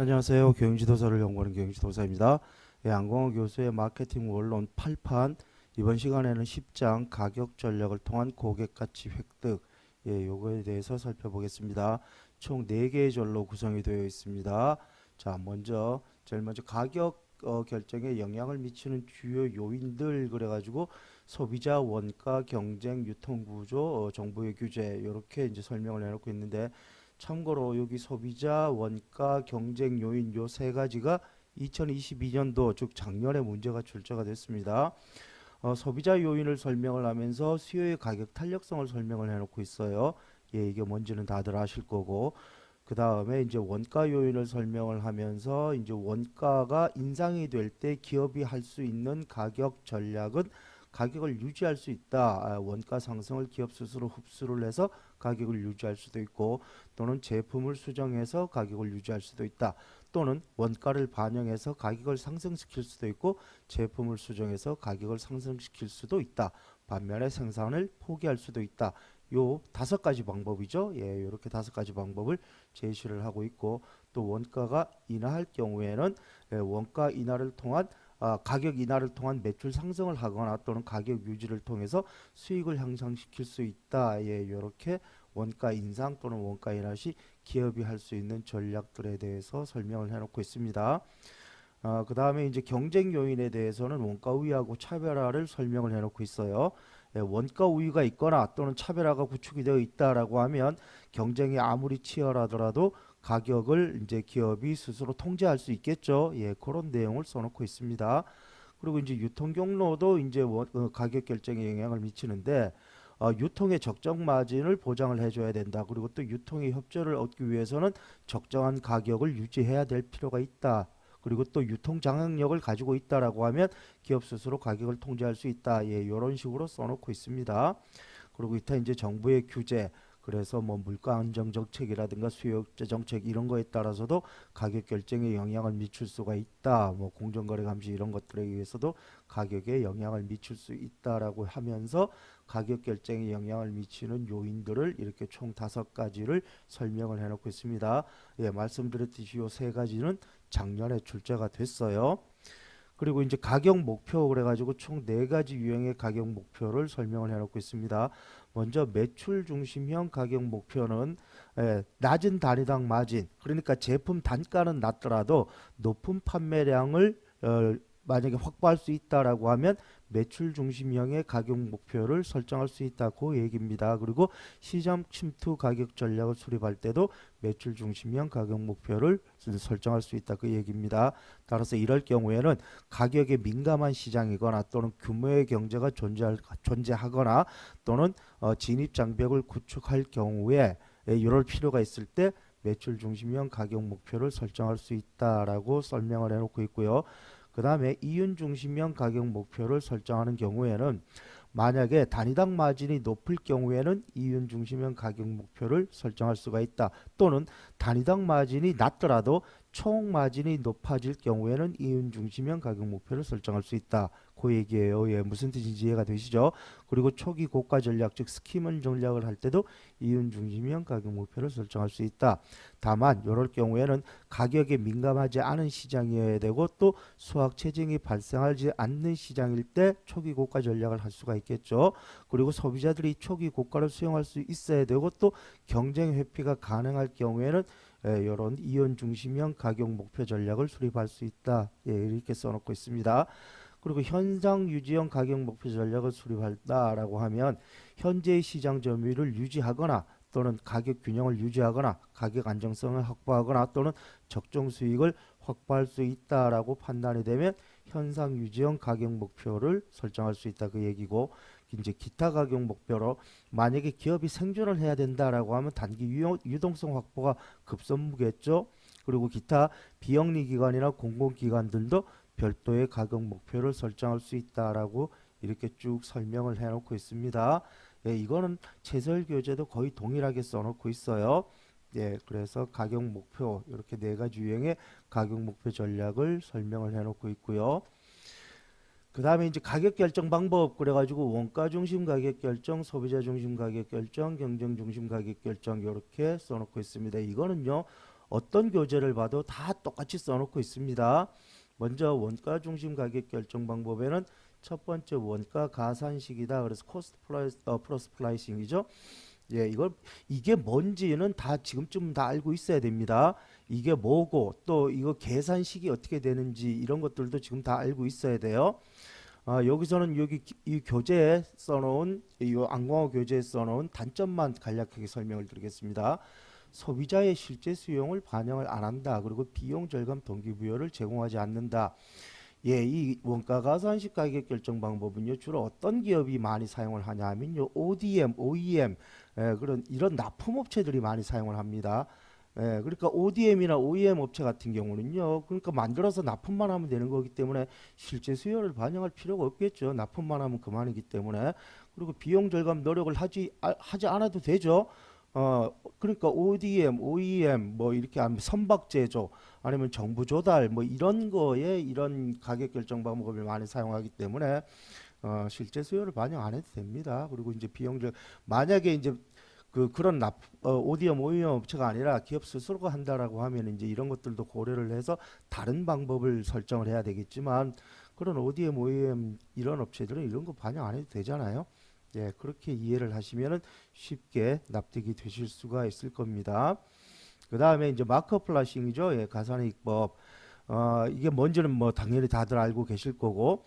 안녕하세요. 경영지도사를 연구하는 경영지도사입니다. 예, 안광호 교수의 마케팅 원론 8판 이번 시간에는 10장 가격 전략을 통한 고객 가치 획득 요거에 대해서 살펴보겠습니다. 총 4개의 절로 구성이 되어 있습니다. 자, 제일 먼저 가격 결정에 영향을 미치는 주요 요인들 그래가지고 소비자, 원가, 경쟁, 유통 구조, 정부의 규제 이렇게 이제 설명을 해놓고 있는데 참고로 여기 소비자, 원가, 경쟁 요인 요 세 가지가 2022년도 즉 작년에 문제가 출제가 됐습니다. 소비자 요인을 설명을 하면서 수요의 가격 탄력성을 설명을 해놓고 있어요. 예, 이게 뭔지는 다들 아실 거고 그 다음에 이제 원가 요인을 설명을 하면서 이제 원가가 인상이 될 때 기업이 할 수 있는 가격 전략은 가격을 유지할 수 있다. 원가 상승을 기업 스스로 흡수를 해서 가격을 유지할 수도 있고 또는 제품을 수정해서 가격을 유지할 수도 있다. 또는 원가를 반영해서 가격을 상승시킬 수도 있고 제품을 수정해서 가격을 상승시킬 수도 있다. 반면에 생산을 포기할 수도 있다. 요 5가지 방법이죠. 예, 이렇게 5가지 방법을 제시를 하고 있고 또 원가가 인하할 경우에는 원가 인하를 통한 가격 인하를 통한 매출 상승을 하거나 또는 가격 유지를 통해서 수익을 향상시킬 수 있다. 예, 이렇게 원가 인상 또는 원가 인하 시 기업이 할 수 있는 전략들에 대해서 설명을 해놓고 있습니다. 그 다음에 이제 경쟁 요인에 대해서는 원가 우위하고 차별화를 설명을 해놓고 있어요. 예, 원가 우위가 있거나 또는 차별화가 구축이 되어 있다라고 하면 경쟁이 아무리 치열하더라도 가격을 이제 기업이 스스로 통제할 수 있겠죠. 예, 그런 내용을 써놓고 있습니다. 그리고 이제 유통 경로도 이제 가격 결정에 영향을 미치는데 유통의 적정 마진을 보장을 해줘야 된다. 그리고 또 유통의 협조를 얻기 위해서는 적정한 가격을 유지해야 될 필요가 있다. 그리고 또 유통 장악력을 가지고 있다라고 하면 기업 스스로 가격을 통제할 수 있다. 예, 이런 식으로 써놓고 있습니다. 그리고 이타 이제 정부의 규제, 그래서 뭐 물가 안정 정책이라든가 수요 억제 정책 이런 거에 따라서도 가격 결정에 영향을 미칠 수가 있다. 뭐 공정거래 감시 이런 것들에 의해서도 가격에 영향을 미칠 수 있다라고 하면서 가격 결정에 영향을 미치는 요인들을 이렇게 총 5가지를 설명을 해놓고 있습니다. 예, 말씀드렸듯이 요 3가지는 작년에 출제가 됐어요. 그리고 이제 가격 목표 그래가지고 총 4가지 유형의 가격 목표를 설명을 해놓고 있습니다. 먼저 매출 중심형 가격 목표는 낮은 단위당 마진, 그러니까 제품 단가는 낮더라도 높은 판매량을 만약에 확보할 수 있다라고 하면 매출 중심형의 가격 목표를 설정할 수 있다고 얘기입니다. 그리고 시장 침투 가격 전략을 수립할 때도 매출 중심형 가격 목표를 설정할 수 있다 그 얘기입니다. 따라서 이럴 경우에는 가격에 민감한 시장이거나 또는 규모의 경제가 존재하거나 또는 진입 장벽을 구축할 경우에 이럴 필요가 있을 때 매출 중심형 가격 목표를 설정할 수 있다라고 설명을 해놓고 있고요. 그 다음에 이윤 중심형 가격 목표를 설정하는 경우에는 만약에 단위당 마진이 높을 경우에는 이윤 중심형 가격 목표를 설정할 수가 있다. 또는 단위당 마진이 낮더라도 총 마진이 높아질 경우에는 이윤 중심형 가격 목표를 설정할 수 있다. 그 얘기예요. 예, 무슨 뜻인지 이해가 되시죠? 그리고 초기 고가 전략 즉 스키먼 전략을 할 때도 이윤 중심형 가격 목표를 설정할 수 있다. 다만 이럴 경우에는 가격에 민감하지 않은 시장이어야 되고 또 수학 체증이 발생하지 않는 시장일 때 초기 고가 전략을 할 수가 있겠죠. 그리고 소비자들이 초기 고가를 수용할 수 있어야 되고 또 경쟁 회피가 가능할 경우에는 이런 이윤 중심형 가격 목표 전략을 수립할 수 있다. 예, 이렇게 써놓고 있습니다. 그리고 현상 유지형 가격 목표 전략을 수립한다라고 하면 현재의 시장 점유율을 유지하거나 또는 가격 균형을 유지하거나 가격 안정성을 확보하거나 또는 적정 수익을 확보할 수 있다라고 판단이 되면 현상 유지형 가격 목표를 설정할 수 있다 그 얘기고 이제 기타 가격 목표로 만약에 기업이 생존을 해야 된다라고 하면 단기 유동성 확보가 급선무겠죠. 그리고 기타 비영리 기관이나 공공기관들도 별도의 가격 목표를 설정할 수 있다라고 이렇게 쭉 설명을 해놓고 있습니다. 예, 이거는 채설 교재도 거의 동일하게 써놓고 있어요. 예, 그래서 가격 목표 이렇게 4가지 유형의 가격 목표 전략을 설명을 해놓고 있고요. 그 다음에 이제 가격 결정 방법 그래가지고 원가 중심 가격 결정, 소비자 중심 가격 결정, 경쟁 중심 가격 결정 이렇게 써놓고 있습니다. 이거는요 어떤 교재를 봐도 다 똑같이 써놓고 있습니다. 먼저 원가 중심 가격 결정 방법에는 첫 번째 원가 가산식이다. 그래서 코스트 플러스 프라이싱이죠. 예, 이게 뭔지는 다 지금쯤 다 알고 있어야 됩니다. 이게 뭐고 또 이거 계산식이 어떻게 되는지 이런 것들도 지금 다 알고 있어야 돼요. 여기서는 이 교재에 써놓은 이 안광호 교재에 써놓은 단점만 간략하게 설명을 드리겠습니다. 소비자의 실제 수용을 반영을 안 한다. 그리고 비용 절감 동기부여를 제공하지 않는다. 예, 이 원가 가산식 가격 결정 방법은요, 주로 어떤 기업이 많이 사용을 하냐 하면요, ODM, OEM, 그런 이런 납품업체들이 많이 사용을 합니다. 그러니까 ODM이나 OEM 업체 같은 경우는요, 그러니까 만들어서 납품만 하면 되는 거기 때문에 실제 수요를 반영할 필요가 없겠죠. 납품만 하면 그만이기 때문에. 그리고 비용 절감 노력을 하지 않아도 되죠. 그러니까 ODM, OEM 뭐 이렇게 하면 선박 제조 아니면 정부 조달 뭐 이런 거에 이런 가격 결정 방법을 많이 사용하기 때문에 실제 수요를 반영 안 해도 됩니다. 그리고 이제 비용들 만약에 이제 그런 ODM, OEM 업체가 아니라 기업 스스로가 한다라고 하면 이제 이런 것들도 고려를 해서 다른 방법을 설정을 해야 되겠지만 그런 ODM, OEM 이런 업체들은 이런 거 반영 안 해도 되잖아요. 예, 그렇게 이해를 하시면은 쉽게 납득이 되실 수가 있을 겁니다. 그 다음에 이제 마크업 플라싱이죠. 예, 가산이익법. 이게 뭔지는 뭐 당연히 다들 알고 계실 거고,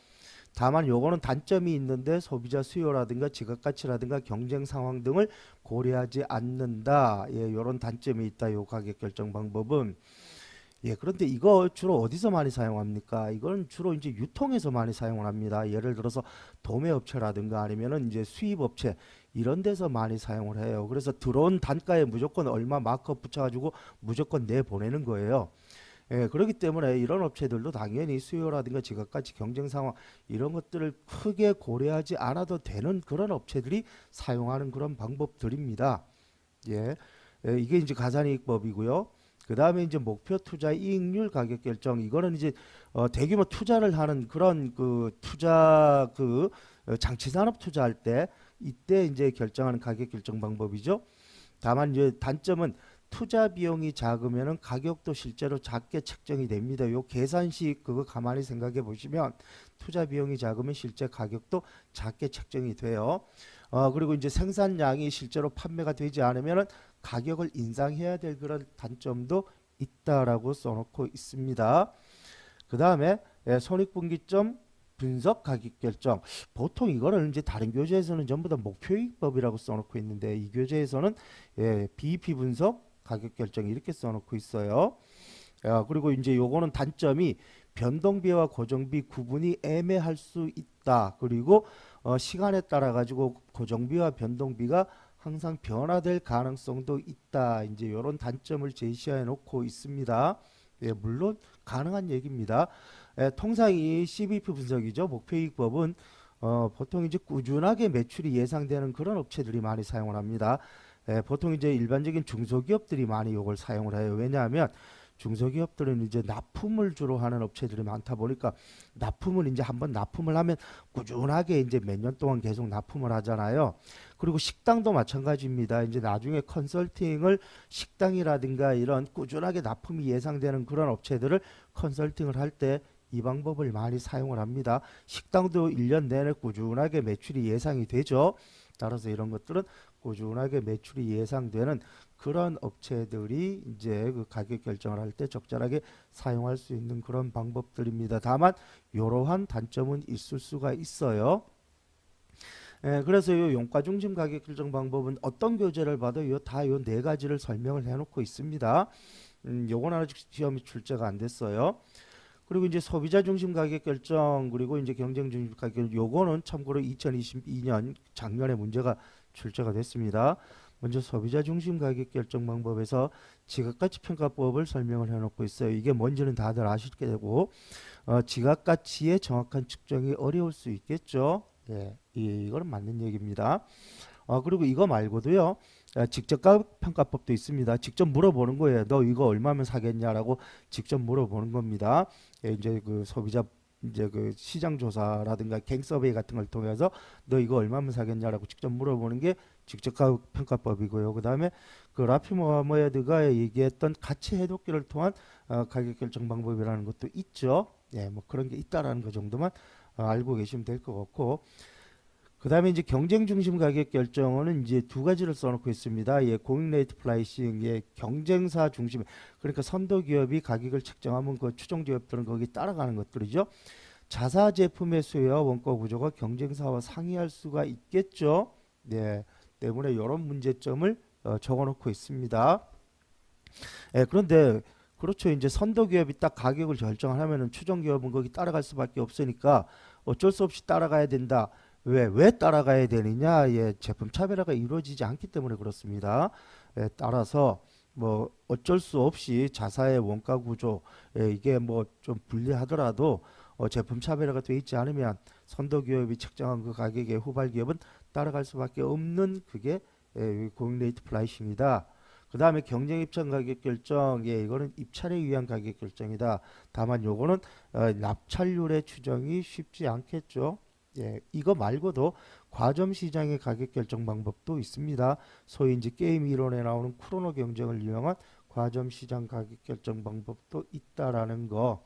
다만 요거는 단점이 있는데 소비자 수요라든가 지갑가치라든가 경쟁 상황 등을 고려하지 않는다. 예, 요런 단점이 있다. 요 가격 결정 방법은. 예, 그런데 이거 주로 어디서 많이 사용합니까? 이건 주로 이제 유통에서 많이 사용을 합니다. 예를 들어서 도매업체라든가 아니면은 이제 수입업체 이런 데서 많이 사용을 해요. 그래서 들어온 단가에 무조건 얼마 마크업 붙여가지고 무조건 내보내는 거예요. 예, 그렇기 때문에 이런 업체들도 당연히 수요라든가 지갑가치 경쟁 상황 이런 것들을 크게 고려하지 않아도 되는 그런 업체들이 사용하는 그런 방법들입니다. 예, 이게 이제 가산이익법이고요. 그 다음에 이제 목표 투자 이익률 가격 결정 이거는 이제 대규모 투자를 하는 그런 투자 장치 산업 투자할 때 이때 이제 결정하는 가격 결정 방법이죠. 다만 이제 단점은 투자 비용이 작으면은 가격도 실제로 작게 책정이 됩니다. 요 계산식 그거 가만히 생각해 보시면 투자 비용이 작으면 실제 가격도 작게 책정이 돼요. 그리고 이제 생산량이 실제로 판매가 되지 않으면은 가격을 인상해야 될 그런 단점도 있다라고 써놓고 있습니다. 그 다음에 손익분기점 분석 가격 결정. 보통 이거를 이제 다른 교재에서는 전부 다 목표이익법이라고 써놓고 있는데 이 교재에서는 BEP 분석 가격 결정 이렇게 써놓고 있어요. 그리고 이제 요거는 단점이 변동비와 고정비 구분이 애매할 수 있다. 그리고 시간에 따라 가지고 고정비와 변동비가 항상 변화될 가능성도 있다. 이제 이런 단점을 제시해 놓고 있습니다. 예, 물론 가능한 얘기입니다. 통상 이 CBP 분석이죠. 목표이익법은 보통 이제 꾸준하게 매출이 예상되는 그런 업체들이 많이 사용을 합니다. 보통 이제 일반적인 중소기업들이 많이 이걸 사용을 해요. 왜냐하면 중소기업들은 이제 납품을 주로 하는 업체들이 많다 보니까 납품을 이제 한번 납품을 하면 꾸준하게 이제 몇 년 동안 계속 납품을 하잖아요. 그리고 식당도 마찬가지입니다. 이제 나중에 컨설팅을 식당이라든가 이런 꾸준하게 납품이 예상되는 그런 업체들을 컨설팅을 할 때 이 방법을 많이 사용을 합니다. 식당도 1년 내내 꾸준하게 매출이 예상이 되죠. 따라서 이런 것들은 꾸준하게 매출이 예상되는 그런 업체들이 이제 그 가격 결정을 할 때 적절하게 사용할 수 있는 그런 방법들입니다. 다만 이러한 단점은 있을 수가 있어요. 그래서 요 용가 중심 가격 결정 방법은 어떤 교재를 봐도 요 네 가지를 설명을 해놓고 있습니다. 요건 아직 시험이 출제가 안 됐어요. 그리고 이제 소비자 중심 가격 결정 그리고 이제 경쟁 중심 가격 결정 요거는 참고로 2022년 작년에 문제가 출제가 됐습니다. 먼저 소비자 중심 가격 결정 방법에서 지갑가치 평가법을 설명을 해놓고 있어요. 이게 뭔지는 다들 아시게 되고 지갑가치의 정확한 측정이 어려울 수 있겠죠. 예, 이거는 맞는 얘기입니다. 그리고 이거 말고도요. 직접가격 평가법도 있습니다. 직접 물어보는 거예요. 너 이거 얼마면 사겠냐라고 직접 물어보는 겁니다. 이제 그 소비자 이제 그 시장 조사라든가 갱 서베이 같은 걸 통해서 너 이거 얼마면 사겠냐라고 직접 물어보는 게 직접가격 평가법이고요. 그다음에 그 라피 모하메드가 얘기했던 가치 해독기를 통한 가격 결정 방법이라는 것도 있죠. 예, 뭐 그런 게 있다라는 거 정도만 알고 계시면 될 것 같고, 그다음에 이제 경쟁 중심 가격 결정은 이제 두 가지를 써놓고 있습니다. 예, 고잉 레이트 프라이싱, 예, 경쟁사 중심, 그러니까 선도 기업이 가격을 책정하면 그 추종 기업들은 거기 따라가는 것들이죠. 자사 제품의 수요와 원가 구조가 경쟁사와 상이할 수가 있겠죠. 네, 때문에 이런 문제점을 적어놓고 있습니다. 예, 그런데 그렇죠. 이제 선도 기업이 딱 가격을 결정을 하면은 추종 기업은 거기 따라갈 수밖에 없으니까 어쩔 수 없이 따라가야 된다. 왜 따라가야 되느냐? 예, 제품 차별화가 이루어지지 않기 때문에 그렇습니다. 예, 따라서 뭐 어쩔 수 없이 자사의 원가 구조, 예, 이게 뭐 좀 불리하더라도 제품 차별화가 돼 있지 않으면 선도 기업이 책정한 그 가격에 후발 기업은 따라갈 수밖에 없는 그게 고잉 레이트 프라이싱이다. 그 다음에 경쟁 입장 가격 결정, 예, 이거는 입찰에 의한 가격 결정이다. 다만 요거는 납찰률의 추정이 쉽지 않겠죠. 예, 이거 말고도 과점 시장의 가격 결정 방법도 있습니다. 소위 이제 게임 이론에 나오는 크로노 경쟁을 이용한 과점 시장 가격 결정 방법도 있다라는 거,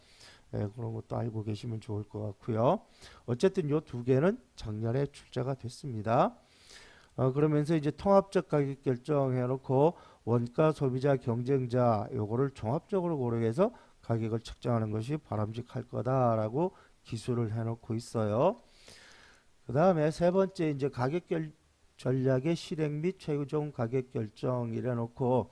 예, 그런 것도 알고 계시면 좋을 것 같고요. 어쨌든 요 두 개는 작년에 출제가 됐습니다. 그러면서 이제 통합적 가격 결정해놓고 원가 소비자 경쟁자 요거를 종합적으로 고려해서 가격을 책정하는 것이 바람직할 거다라고 기술을 해놓고 있어요. 그 다음에 세 번째 이제 전략의 실행 및 최종 가격 결정 이래 놓고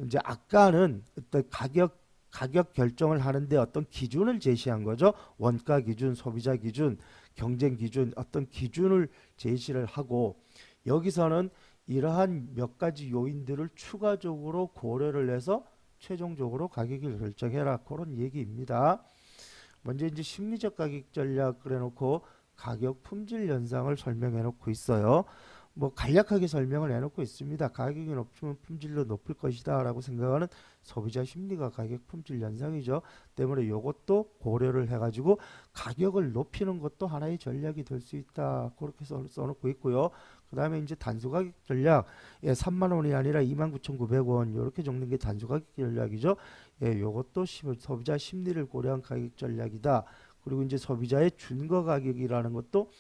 이제 아까는 어떤 가격 결정을 하는데 어떤 기준을 제시한 거죠. 원가 기준, 소비자 기준, 경쟁 기준, 어떤 기준을 제시를 하고 여기서는 이러한 몇 가지 요인들을 추가적으로 고려를 해서 최종적으로 가격을 결정해라, 그런 얘기입니다. 먼저 이제 심리적 가격 전략 그래 놓고 가격 품질 현상을 설명해 놓고 있어요. 뭐 간략하게 설명을 해놓고 있습니다. 가격이 높으면 품질도 높을 것이다 라고 생각하는 소비자 심리가 가격 품질 현상이죠. 때문에 이것도 고려를 해가지고 가격을 높이는 것도 하나의 전략이 될 수 있다, 그렇게 써놓고 있고요. 그 다음에 이제 단수가격 전략, 예, 3만 원이 아니라 29,900원 이렇게 적는 게 단수가격 전략이죠. 예, 이것도 소비자 심리를 고려한 가격 전략이다. 그리고 이제 소비자의 준거 가격이라는 것도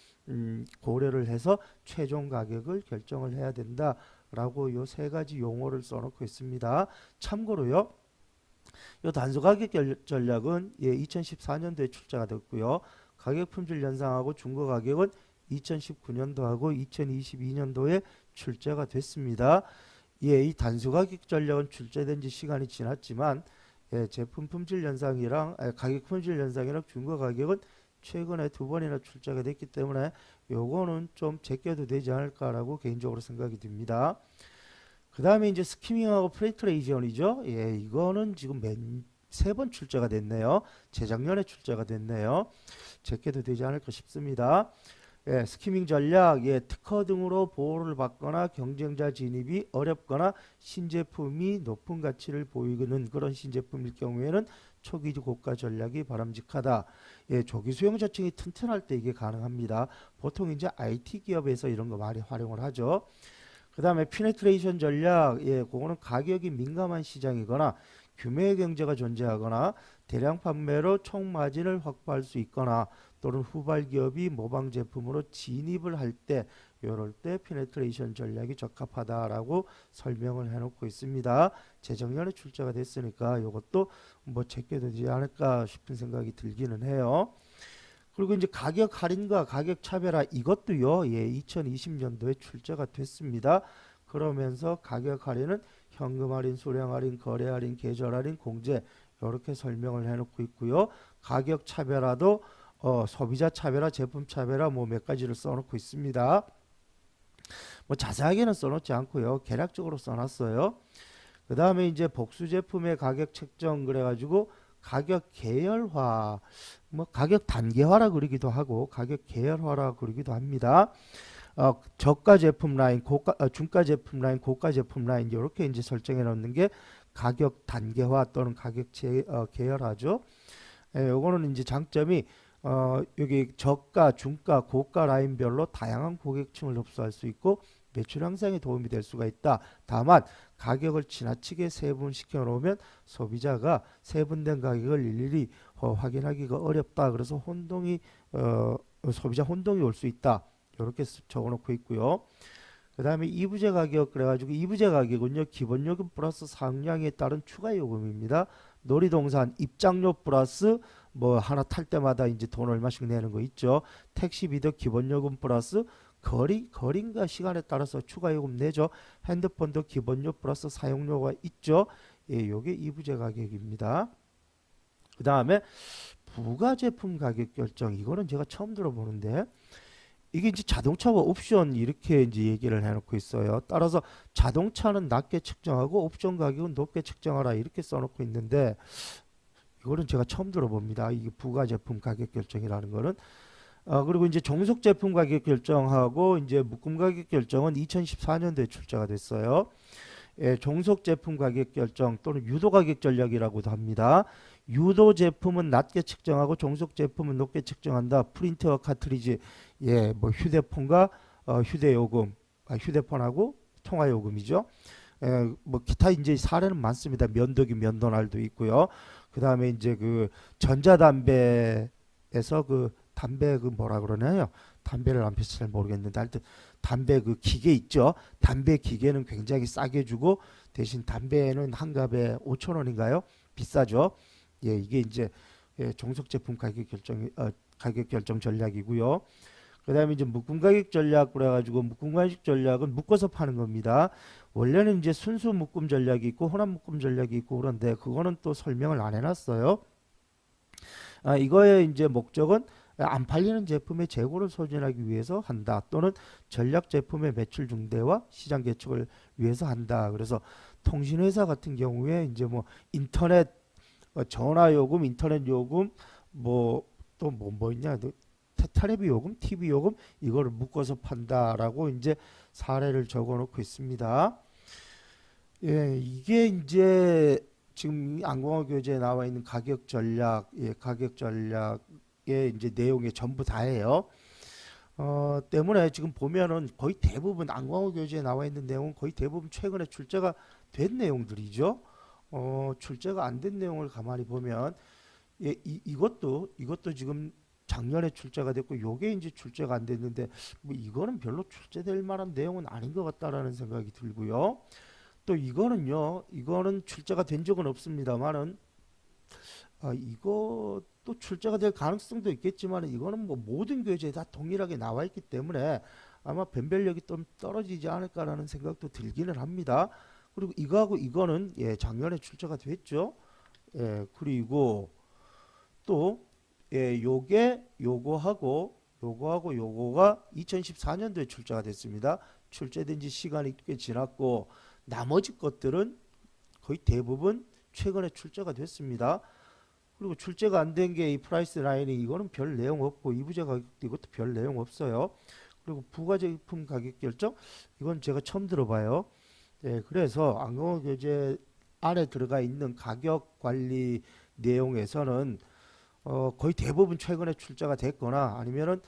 고려를 해서 최종 가격을 결정을 해야 된다라고 요 세 가지 용어를 써놓고 있습니다. 참고로요, 요 단수 가격 전략은 2014년도에 출제가 됐고요. 가격 품질 연상하고 준거 가격은 2019년도하고 2022년도에 출제가 됐습니다. 예, 이 단수 가격 전략은 출제된 지 시간이 지났지만 제품 품질 현상이랑 가격 품질 현상이랑 준거 가격은 최근에 두 번이나 출제가 됐기 때문에 요거는 좀 제껴도 되지 않을까라고 개인적으로 생각이 듭니다. 그 다음에 이제 스키밍하고 프레이트레이션이죠. 예, 이거는 지금 세 번 출제가 됐네요. 재작년에 출제가 됐네요. 제껴도 되지 않을까 싶습니다. 예, 스키밍 전략, 예, 특허 등으로 보호를 받거나 경쟁자 진입이 어렵거나 신제품이 높은 가치를 보이는 그런 신제품일 경우에는 초기 고가 전략이 바람직하다. 예, 조기 수용자층이 튼튼할 때 이게 가능합니다. 보통 이제 IT 기업에서 이런 거 많이 활용을 하죠. 그 다음에 피네트레이션 전략, 예, 그거는 가격이 민감한 시장이거나 규모의 경제가 존재하거나 대량 판매로 총 마진을 확보할 수 있거나 또는 후발 기업이 모방 제품으로 진입을 할 때 이럴 때 피네트레이션 전략이 적합하다라고 설명을 해놓고 있습니다. 재작년에 출제가 됐으니까 이것도 뭐 제껴도 되지 않을까 싶은 생각이 들기는 해요. 그리고 이제 가격 할인과 가격 차별화 이것도요, 예, 2020년도에 출제가 됐습니다. 그러면서 가격 할인은 현금 할인, 수량 할인, 거래 할인, 계절 할인, 공제 이렇게 설명을 해놓고 있고요. 가격 차별화도 소비자 차별화, 제품 차별화 뭐 몇 가지를 써놓고 있습니다. 뭐 자세하게는 써놓지 않고요. 개략적으로 써놨어요. 그 다음에 이제 복수 제품의 가격 책정 그래가지고 가격 계열화, 뭐 가격 단계화라 그러기도 하고 가격 계열화라 그러기도 합니다. 저가 제품 라인, 중가 제품 라인, 고가 제품 라인 이렇게 이제 설정해 놓는 게 가격 단계화 또는 가격 계열화죠. 요거는 이제 장점이 여기 저가, 중가, 고가 라인별로 다양한 고객층을 흡수할 수 있고 매출 향상에 도움이 될 수가 있다. 다만 가격을 지나치게 세분시켜 놓으면 소비자가 세분된 가격을 일일이 확인하기가 어렵다. 그래서 소비자 혼동이 올 수 있다. 이렇게 적어놓고 있고요. 그 다음에 이부제 가격 그래가지고 이부제 가격은요 기본 요금 플러스 사용량에 따른 추가 요금입니다. 놀이동산 입장료 플러스 뭐 하나 탈 때마다 이제 돈 얼마씩 내는 거 있죠. 택시비도 기본 요금 플러스 거리인가 시간에 따라서 추가 요금 내죠. 핸드폰도 기본료 플러스 사용료가 있죠. 예, 요게 이부제 가격입니다. 그 다음에 부가 제품 가격 결정 이거는 제가 처음 들어보는데 이게 이제 자동차와 옵션 이렇게 이제 얘기를 해놓고 있어요. 따라서 자동차는 낮게 측정하고 옵션 가격은 높게 측정하라 이렇게 써놓고 있는데 이거는 제가 처음 들어봅니다. 이게 부가 제품 가격 결정이라는 거는 그리고 이제 종속 제품 가격 결정하고 이제 묶음 가격 결정은 2014년도에 출제가 됐어요. 예, 종속 제품 가격 결정 또는 유도 가격 전략이라고도 합니다. 유도 제품은 낮게 측정하고 종속 제품은 높게 측정한다. 프린터와 카트리지, 예, 뭐 휴대폰과 휴대요금, 휴대폰하고 통화요금이죠. 뭐 기타 이제 사례는 많습니다. 면도기, 면도날도 있고요. 그 다음에 이제 그 전자담배에서 그 담배 그 뭐라 그러나요? 담배를 안 피워서 잘 모르겠는데 하여튼 담배 그 기계 있죠. 담배 기계는 굉장히 싸게 주고 대신 담배는 한 갑에 5천 원인가요? 비싸죠. 예, 이게 이제 종속 제품 가격 결정 전략이고요. 그다음에 이제 묶음 가격 전략 그래가지고 묶음 가격 전략은 묶어서 파는 겁니다. 원래는 이제 순수 묶음 전략이 있고 혼합 묶음 전략이 있고 그런데 그거는 또 설명을 안 해놨어요. 이거의 이제 목적은 안 팔리는 제품의 재고를 소진하기 위해서 한다. 또는 전략 제품의 매출 증대와 시장 개척을 위해서 한다. 그래서 통신회사 같은 경우에 이제 뭐 인터넷 전화 요금, 인터넷 요금, 뭐 또 뭐 있냐, 텔레비 요금, TV 요금 이거를 묶어서 판다라고 이제 사례를 적어놓고 있습니다. 예, 이게 이제 지금 안공화 교재에 나와 있는 가격 전략, 예, 가격 전략의 이제 내용이 전부 다예요. 때문에 지금 보면은 거의 대부분 안광호 교재에 나와 있는 내용은 거의 대부분 최근에 출제가 된 내용들이죠. 출제가 안 된 내용을 가만히 보면 예, 이것도 지금 작년에 출제가 됐고 요게 이제 출제가 안 됐는데 뭐 이거는 별로 출제될 만한 내용은 아닌 것 같다라는 생각이 들고요. 또 이거는 출제가 된 적은 없습니다만은 이것도 출제가 될 가능성도 있겠지만 이거는 뭐 모든 교재에 다 동일하게 나와 있기 때문에 아마 변별력이 좀 떨어지지 않을까라는 생각도 들기는 합니다. 그리고 이거하고 이거는 예, 작년에 출제가 됐죠. 예, 그리고 또 예, 요거가 2014년도에 출제가 됐습니다. 출제된 지 시간이 꽤 지났고 나머지 것들은 거의 대부분 최근에 출제가 됐습니다. 그리고 출제가 안 된 게 이 프라이스 라인이 이거는 별 내용 없고 이부제 가격도 이것도 별 내용 없어요. 그리고 부가제품 가격 결정 이건 제가 처음 들어봐요. 예, 그래서 안경호 교재 안에 들어가 있는 가격 관리 내용에서는 거의 대부분 최근에 출제가 됐거나 아니면은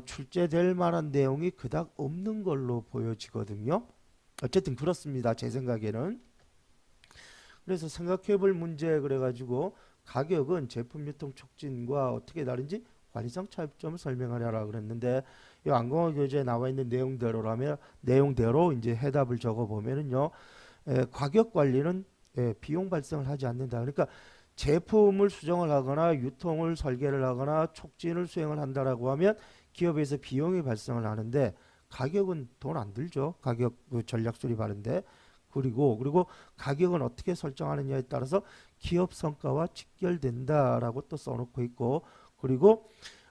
출제될 만한 내용이 그닥 없는 걸로 보여지거든요. 어쨌든 그렇습니다. 제 생각에는. 그래서 생각해볼 문제 그래가지고 가격은 제품 유통 촉진과 어떻게 다른지 관리상 차이점을 설명하려라 그랬는데 이 안공화 교재에 나와 있는 내용대로 이제 해답을 적어 보면은요. 가격 관리는 비용 발생을 하지 않는다. 그러니까 제품을 수정을 하거나 유통을 설계를 하거나 촉진을 수행을 한다라고 하면 기업에서 비용이 발생을 하는데 가격은 돈 안 들죠. 가격 그 전략 수립하는데 그리고 가격은 어떻게 설정하느냐에 따라서 기업 성과와 직결된다라고 또 써놓고 있고 그리고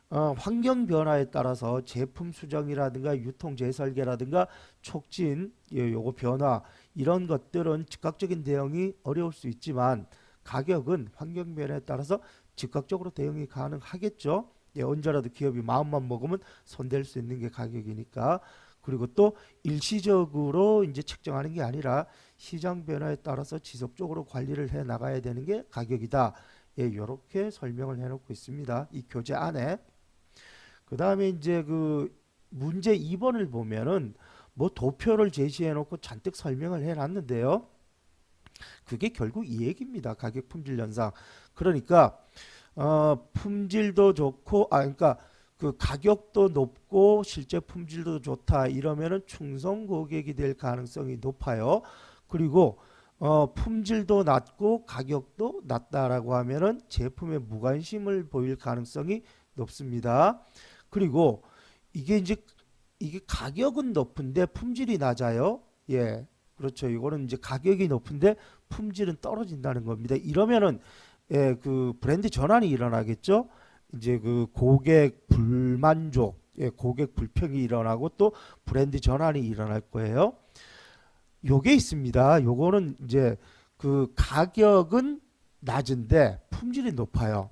환경 변화에 따라서 제품 수정이라든가 유통 재설계라든가 촉진 요거 변화 이런 것들은 즉각적인 대응이 어려울 수 있지만 가격은 환경 변화에 따라서 즉각적으로 대응이 가능하겠죠. 예, 언제라도 기업이 마음만 먹으면 손댈 수 있는 게 가격이니까. 그리고 또 일시적으로 이제 책정하는 게 아니라 시장 변화에 따라서 지속적으로 관리를 해 나가야 되는 게 가격이다. 예, 이렇게 설명을 해놓고 있습니다. 이 교재 안에. 그 다음에 이제 그 문제 2번을 보면은 뭐 도표를 제시해 놓고 잔뜩 설명을 해 놨는데요. 그게 결국 이 얘기입니다. 가격 품질 현상. 그러니까 품질도 좋고 그러니까 그 가격도 높고 실제 품질도 좋다 이러면은 충성 고객이 될 가능성이 높아요. 그리고 품질도 낮고 가격도 낮다라고 하면은 제품에 무관심을 보일 가능성이 높습니다. 그리고 이게 이제 이게 가격은 높은데 품질이 낮아요. 예. 그렇죠. 이거는 이제 가격이 높은데 품질은 떨어진다는 겁니다. 이러면은 예, 그 브랜드 전환이 일어나겠죠. 이제 그 고객 불만족, 예, 고객 불평이 일어나고 또 브랜드 전환이 일어날 거예요. 요게 있습니다. 요거는 이제 그 가격은 낮은데 품질이 높아요.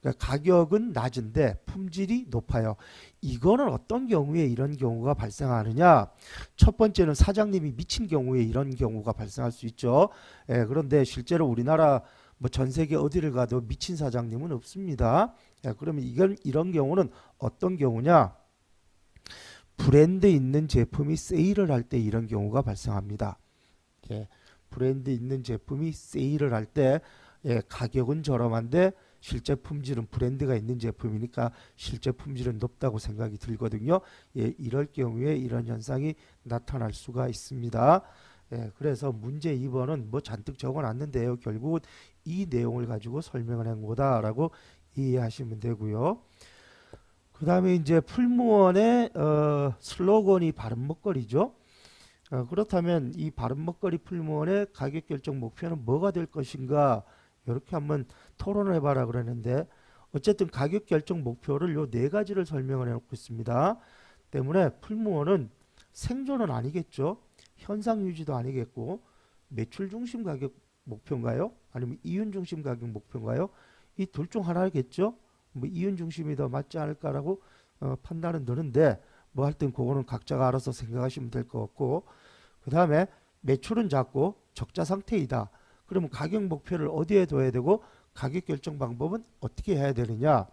그러니까 가격은 낮은데 품질이 높아요. 이거는 어떤 경우에 이런 경우가 발생하느냐? 첫 번째는 사장님이 미친 경우에 이런 경우가 발생할 수 있죠. 예, 그런데 실제로 우리나라 뭐 전 세계 어디를 가도 미친 사장님은 없습니다. 예, 그러면 이런 경우는 어떤 경우냐? 브랜드 있는 제품이 세일을 할 때 이런 경우가 발생합니다. 예, 브랜드 있는 제품이 세일을 할 때 예, 가격은 저렴한데 실제 품질은 브랜드가 있는 제품이니까 실제 품질은 높다고 생각이 들거든요. 예, 이럴 경우에 이런 현상이 나타날 수가 있습니다. 예, 그래서 문제 2번은 뭐 잔뜩 적어놨는데요. 결국은 이 내용을 가지고 설명을 한 거다라고 이해하시면 되고요. 그 다음에 이제 풀무원의 슬로건이 바른 먹거리죠. 그렇다면 이 바른 먹거리 풀무원의 가격 결정 목표는 뭐가 될 것인가 이렇게 한번 토론을 해봐라 그러는데 어쨌든 가격 결정 목표를 요 네 가지를 설명을 해놓고 있습니다. 때문에 풀무원은 생존은 아니겠죠. 현상 유지도 아니겠고 매출 중심 가격 목표인가요? 아니면 이윤 중심 가격 목표인가요? 이 둘 중 하나겠죠. 뭐 이윤 중심이 더 맞지 않을까라고 판단은 드는데 뭐 하여튼 그거는 각자가 알아서 생각하시면 될 것 같고 그 다음에 매출은 작고 적자 상태이다. 그러면 가격 목표를 어디에 둬야 되고 가격 결정 방법은 어떻게 해야 되느냐?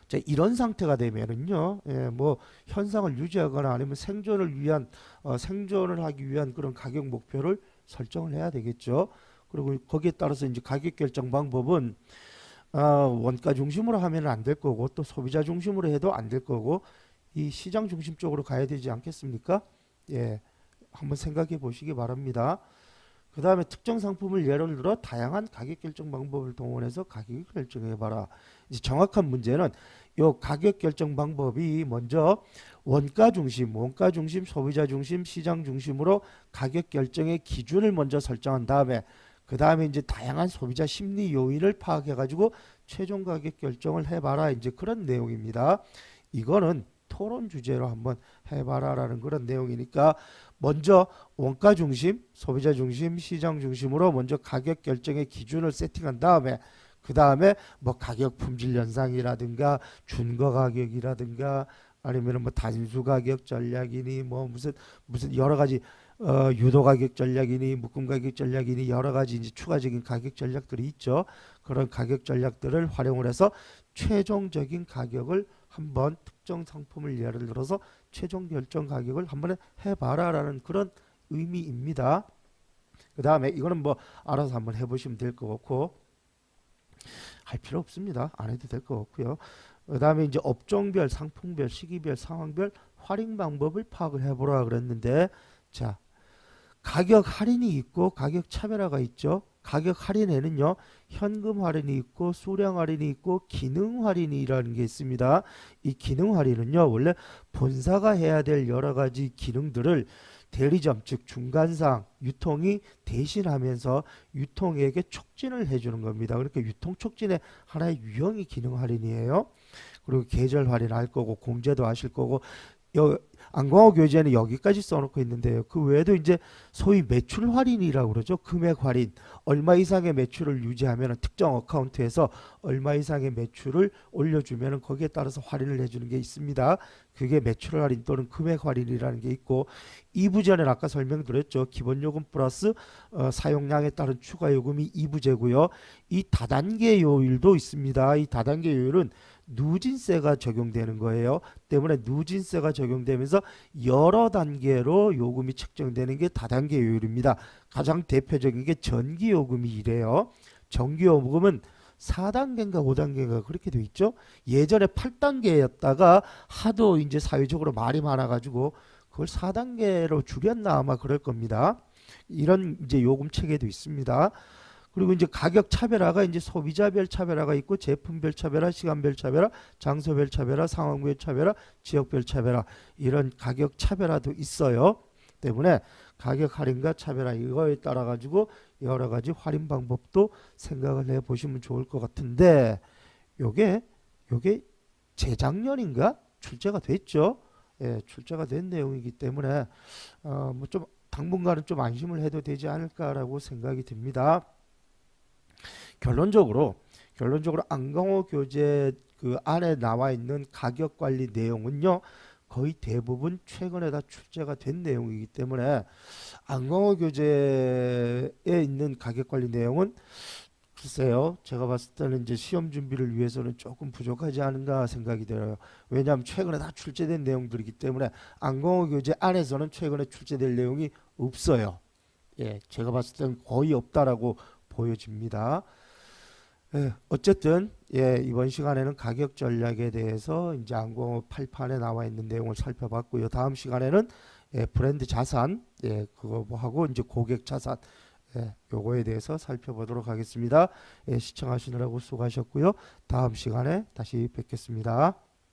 자, 이런 상태가 되면은요, 예, 뭐 현상을 유지하거나 아니면 생존을 하기 위한 그런 가격 목표를 설정을 해야 되겠죠. 그리고 거기에 따라서 이제 가격 결정 방법은 원가 중심으로 하면 안 될 거고 또 소비자 중심으로 해도 안 될 거고 이 시장 중심 쪽으로 가야 되지 않겠습니까? 예, 한번 생각해 보시기 바랍니다. 그 다음에 특정 상품을 예를 들어 다양한 가격 결정 방법을 동원해서 가격을 결정해 봐라. 이제 정확한 문제는 요 가격 결정 방법이 먼저 원가 중심, 소비자 중심, 시장 중심으로 가격 결정의 기준을 먼저 설정한 다음에 그 다음에 이제 다양한 소비자 심리 요인을 파악해 가지고 최종 가격 결정을 해봐라. 이제 그런 내용입니다. 이거는 토론 주제로 한번 해봐라라는 그런 내용이니까 먼저 원가 중심, 소비자 중심, 시장 중심으로 먼저 가격 결정의 기준을 세팅한 다음에 그 다음에 뭐 가격 품질 현상이라든가 준거 가격이라든가 아니면 뭐 단수 가격 전략이니 뭐 무슨 여러 가지 유도 가격 전략이니 묶음 가격 전략이니 여러 가지 이제 추가적인 가격 전략들이 있죠. 그런 가격 전략들을 활용을 해서 최종적인 가격을 한번 특정 상품을 예를 들어서 최종 결정 가격을 한번 해봐라라는 그런 의미입니다. 그 다음에 이거는 뭐 알아서 한번 해보시면 될 것 같고 할 필요 없습니다. 안 해도 될 것 같고요. 그 다음에 이제 업종별, 상품별, 시기별, 상황별 활용 방법을 파악을 해보라 그랬는데 자 가격 할인이 있고 가격 차별화가 있죠. 가격 할인에는요 현금 할인이 있고 수량 할인이 있고 기능 할인이라는 게 있습니다. 이 기능 할인은요 원래 본사가 해야 될 여러 가지 기능들을 대리점 즉 중간상 유통이 대신하면서 유통에게 촉진을 해주는 겁니다. 그러니까 유통 촉진의 하나의 유형이 기능 할인이에요. 그리고 계절 할인 할 거고 공제도 하실 거고 안광호 교재는 여기까지 써놓고 있는데요. 그 외에도 이제 소위 매출 할인이라고 그러죠. 금액 할인. 얼마 이상의 매출을 유지하면 특정 어카운트에서 얼마 이상의 매출을 올려주면 거기에 따라서 할인을 해주는 게 있습니다. 그게 매출 할인 또는 금액 할인이라는 게 있고 2부제는 아까 설명드렸죠. 기본요금 플러스 사용량에 따른 추가 요금이 2부제고요. 이 다단계 요율도 있습니다. 이 다단계 요율은 누진세가 적용되는 거예요. 때문에 누진세가 적용되면서 그러면서 여러 단계로 요금이 책정되는 게 다단계 요율입니다. 가장 대표적인 게 전기요금이 이래요. 전기요금은 4단계인가 5단계인가 그렇게 돼 있죠. 예전에 8단계였다가 하도 이제 사회적으로 말이 많아가지고 그걸 4단계로 줄였나 아마 그럴 겁니다. 이런 이제 요금 체계도 있습니다. 그리고 이제 가격 차별화가 이제 소비자별 차별화가 있고 제품별 차별화, 시간별 차별화, 장소별 차별화, 상황별 차별화, 지역별 차별화 이런 가격 차별화도 있어요. 때문에 가격 할인과 차별화 이거에 따라 가지고 여러 가지 할인 방법도 생각을 해 보시면 좋을 것 같은데 요게 재작년인가 출제가 됐죠. 예, 출제가 된 내용이기 때문에 뭐 좀 당분간은 좀 안심을 해도 되지 않을까라고 생각이 듭니다. 결론적으로 안강호 교재 그 안에 나와 있는 가격 관리 내용은요. 거의 대부분 최근에 다 출제가 된 내용이기 때문에 안강호 교재에 있는 가격 관리 내용은 글쎄요. 제가 봤을 때는 이제 시험 준비를 위해서는 조금 부족하지 않은가 생각이 들어요. 왜냐하면 최근에 다 출제된 내용들이기 때문에 안강호 교재 안에서는 최근에 출제될 내용이 없어요. 예, 제가 봤을 때는 거의 없다라고 보여집니다. 예, 어쨌든 이번 시간에는 가격 전략에 대해서 이제 안강호 8판에 나와 있는 내용을 살펴봤고요. 다음 시간에는 브랜드 자산 그거 뭐 하고 이제 고객 자산 요거에 대해서 살펴보도록 하겠습니다. 시청하시느라고 수고하셨고요. 다음 시간에 다시 뵙겠습니다.